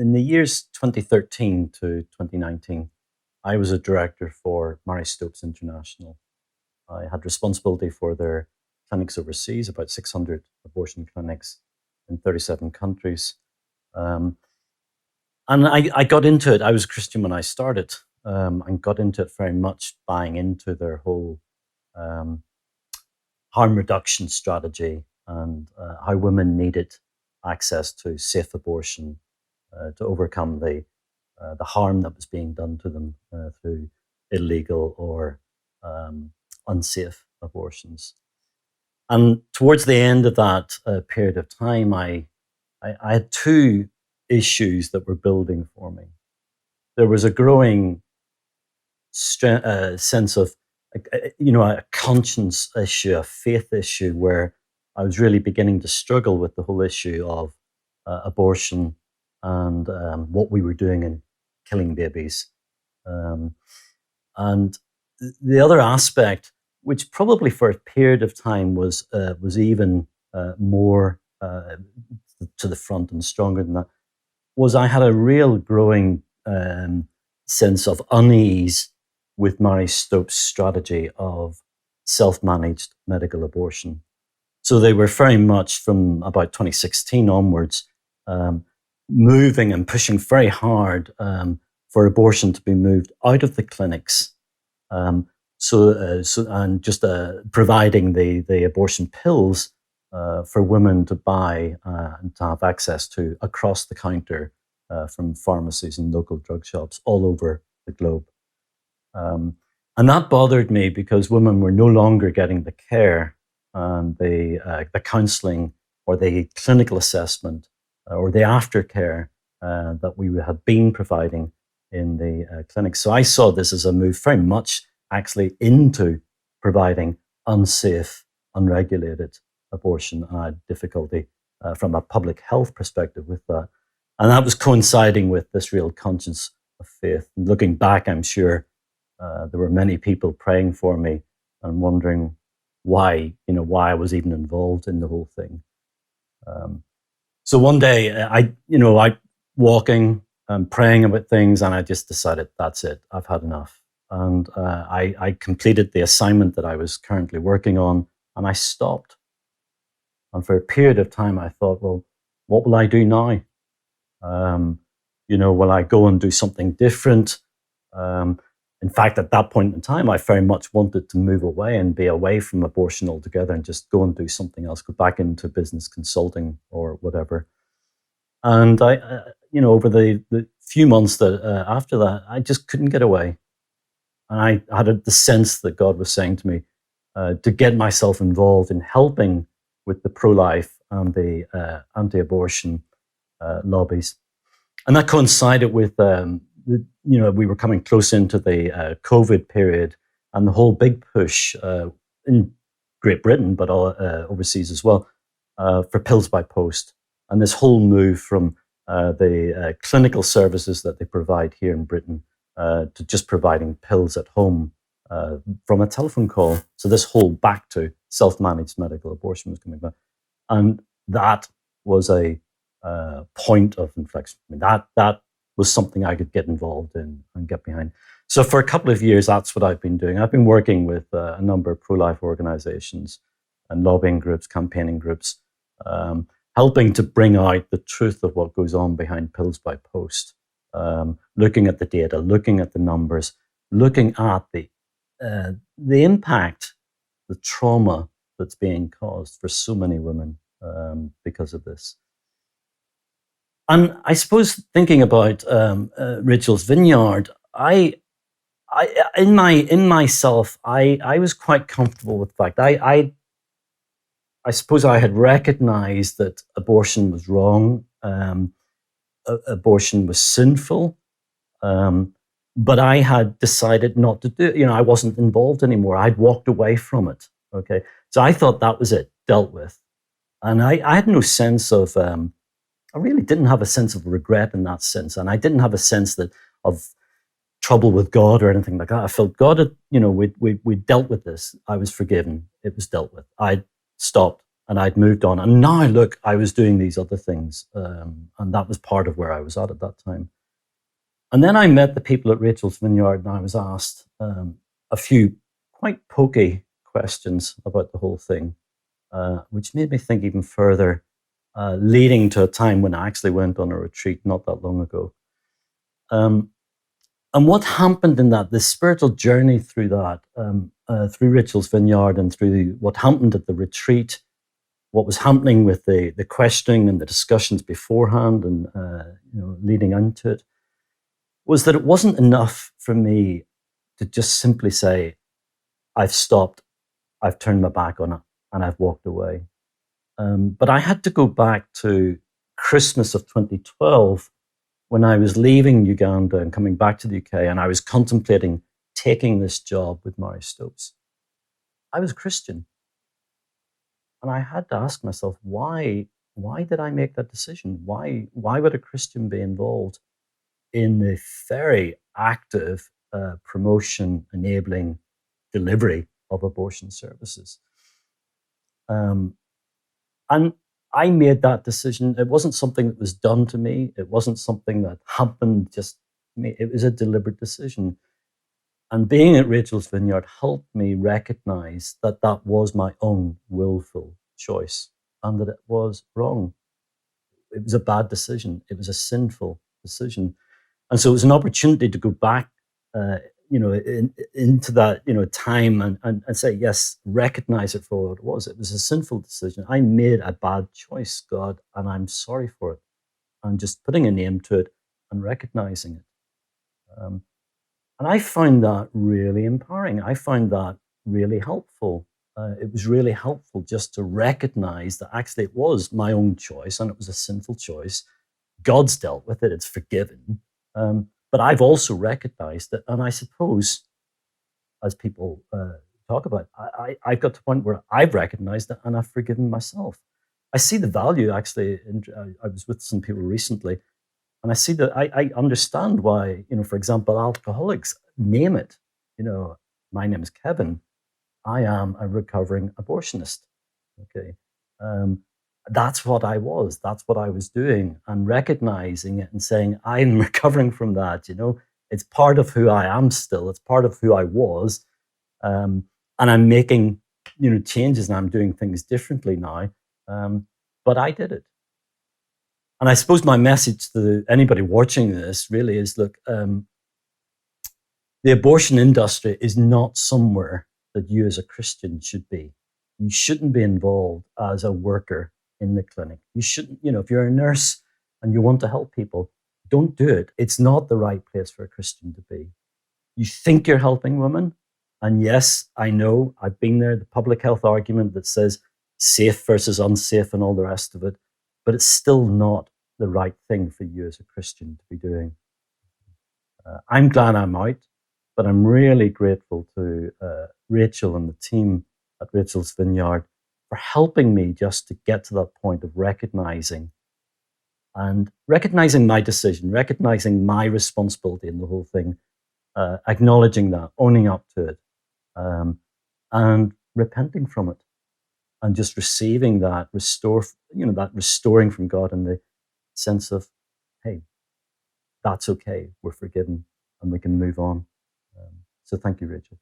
in the years 2013 to 2019, I was a director for Mary Stopes International. I had responsibility for their clinics overseas, about 600 abortion clinics in 37 countries. Um, and I got into it. I was a Christian when I started, and got into it very much buying into their whole um, harm reduction strategy and how women needed access to safe abortion to overcome the harm that was being done to them through illegal or um, unsafe abortions. And towards the end of that period of time, I had two issues that were building for me. There was a growing sense of, a conscience issue, a faith issue, where I was really beginning to struggle with the whole issue of abortion and what we were doing in killing babies. Um, and the other aspect, which probably for a period of time was even more to the front and stronger than that, was I had a real growing sense of unease with Mary Stopes' strategy of self-managed medical abortion. So they were very much from about 2016 onwards moving and pushing very hard for abortion to be moved out of the clinics. And just providing the abortion pills for women to buy and to have access to across the counter from pharmacies and local drug shops all over the globe. And that bothered me because women were no longer getting the care and the counselling or the clinical assessment or the aftercare that we had been providing in the clinic. So I saw this as a move very much actually into providing unsafe, unregulated abortion. I had difficulty from a public health perspective with that. And that was coinciding with this real conscience of faith. And looking back, I'm sure there were many people praying for me and wondering why I was even involved in the whole thing. So one day, I walking and praying about things, and I just decided, that's it, I've had enough. And I completed the assignment that I was currently working on, and I stopped. And for a period of time, I thought, well, what will I do now? Will I go and do something different? In fact, at that point in time, I very much wanted to move away and be away from abortion altogether and just go and do something else, go back into business consulting or whatever. And I, over the few months that after that, I just couldn't get away. And I had the sense that God was saying to me to get myself involved in helping with the pro-life and the anti-abortion lobbies. And that coincided with, we were coming close into the COVID period and the whole big push in Great Britain, but overseas as well, for pills by post. And this whole move from the clinical services that they provide here in Britain to just providing pills at home from a telephone call. So this whole back to self-managed medical abortion was coming back. And that was a point of inflection. I mean, that was something I could get involved in and get behind. So for a couple of years, that's what I've been doing. I've been working with a number of pro-life organizations and lobbying groups, campaigning groups, helping to bring out the truth of what goes on behind pills by post, looking at the data, looking at the numbers, looking at the impact, the trauma that's being caused for so many women because of this. And I suppose thinking about Rachel's Vineyard, I in myself, I was quite comfortable with the fact I suppose I had recognized that abortion was wrong, abortion was sinful, but I had decided not to do it. I wasn't involved anymore. I'd walked away from it. Okay, so I thought that was it, dealt with, and I had no sense of. I really didn't have a sense of regret in that sense, and I didn't have a sense of trouble with God or anything like that. I felt God had, we dealt with this. I was forgiven. It was dealt with. I stopped and I'd moved on. And now, look, I was doing these other things, and that was part of where I was at that time. And then I met the people at Rachel's Vineyard, and I was asked a few quite pokey questions about the whole thing, which made me think even further, leading to a time when I actually went on a retreat not that long ago. And what happened in that, the spiritual journey through that, through Rachel's Vineyard and through what happened at the retreat, what was happening with the questioning and the discussions beforehand and leading into it, was that it wasn't enough for me to just simply say, I've stopped, I've turned my back on it, and I've walked away. But I had to go back to Christmas of 2012 when I was leaving Uganda and coming back to the UK, and I was contemplating taking this job with Mary Stopes. I was a Christian. And I had to ask myself, why did I make that decision? Why would a Christian be involved in the very active promotion, enabling, delivery of abortion services? And I made that decision. It wasn't something that was done to me. It wasn't something that happened just to me. It was a deliberate decision. And being at Rachel's Vineyard helped me recognize that that was my own willful choice and that it was wrong. It was a bad decision. It was a sinful decision. And so it was an opportunity to go back, into that, time and say, yes, recognize it for what it was. It was a sinful decision. I made a bad choice, God, and I'm sorry for it. And just putting a name to it and recognizing it. And I find that really empowering. I find that really helpful. It was really helpful just to recognize that actually it was my own choice and it was a sinful choice. God's dealt with it, it's forgiven. But I've also recognized it. And I suppose, as people talk about, I got to the point where I've recognized it and I've forgiven myself. I see the value actually. I was with some people recently, and I see that I understand why, for example, alcoholics name it. My name is Kevin. I am a recovering abortionist. Okay. Um, that's what I was. That's what I was doing, and recognizing it and saying, I'm recovering from that. It's part of who I am still. It's part of who I was. And I'm making, changes, and I'm doing things differently now. But I did it. And I suppose my message to anybody watching this really is, look, the abortion industry is not somewhere that you as a Christian should be. You shouldn't be involved as a worker in the clinic. You shouldn't, if you're a nurse and you want to help people, don't do it. It's not the right place for a Christian to be. You think you're helping women. And yes, I know, I've been there, the public health argument that says safe versus unsafe and all the rest of it, but it's still not the right thing for you as a Christian to be doing. I'm glad I'm out, but I'm really grateful to Rachel and the team at Rachel's Vineyard for helping me just to get to that point of recognizing my decision, recognizing my responsibility in the whole thing, acknowledging that, owning up to it, and repenting from it, and just receiving that that restoring from God in the sense of, hey, that's okay, we're forgiven, and we can move on. So thank you, Rachel.